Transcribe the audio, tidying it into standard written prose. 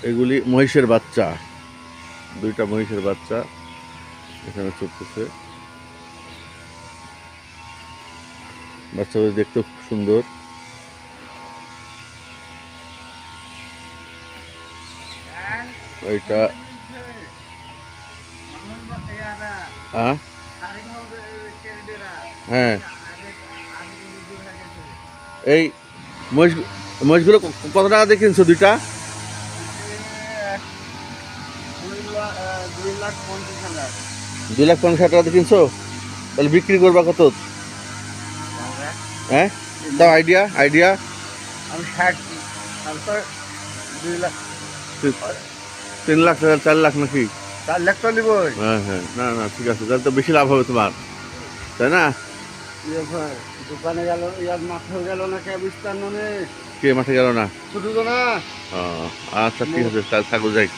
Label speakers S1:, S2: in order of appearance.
S1: এগুলি মহিষের বাচ্চা, দুইটা মহিষের বাচ্চা এখানে চলতেছে। বাচ্চাদের দেখতেও খুব সুন্দর। ওইটা হ্যাঁ, এই মহিষ মহিষগুলো কত টাকা দিয়ে কিনছো দুইটা? 2,50,000 টাকা দিয়ে কিনছো? তাহলে বিক্রি করবা কত? হ্যাঁ, দাও আইডিয়া আইডিয়া।
S2: আমি 60 তারপর 2 লাখ
S1: 3 লাখ টাকা, 4 লাখ নাকি?
S2: 4 লাখ তো নিব।
S1: হ্যাঁ হ্যাঁ, না না ঠিক আছে, তাহলে তো বেশি লাভ হবে তোমার, তাই না?
S2: দোকানে গেল, ইয়ার মাঠে গেল না কে বিস্তার ননে
S1: কে মাঠে গেল না?
S2: শুধু তো না।
S1: ও আচ্ছা ঠিক আছে, তাহলে থাকো যাই।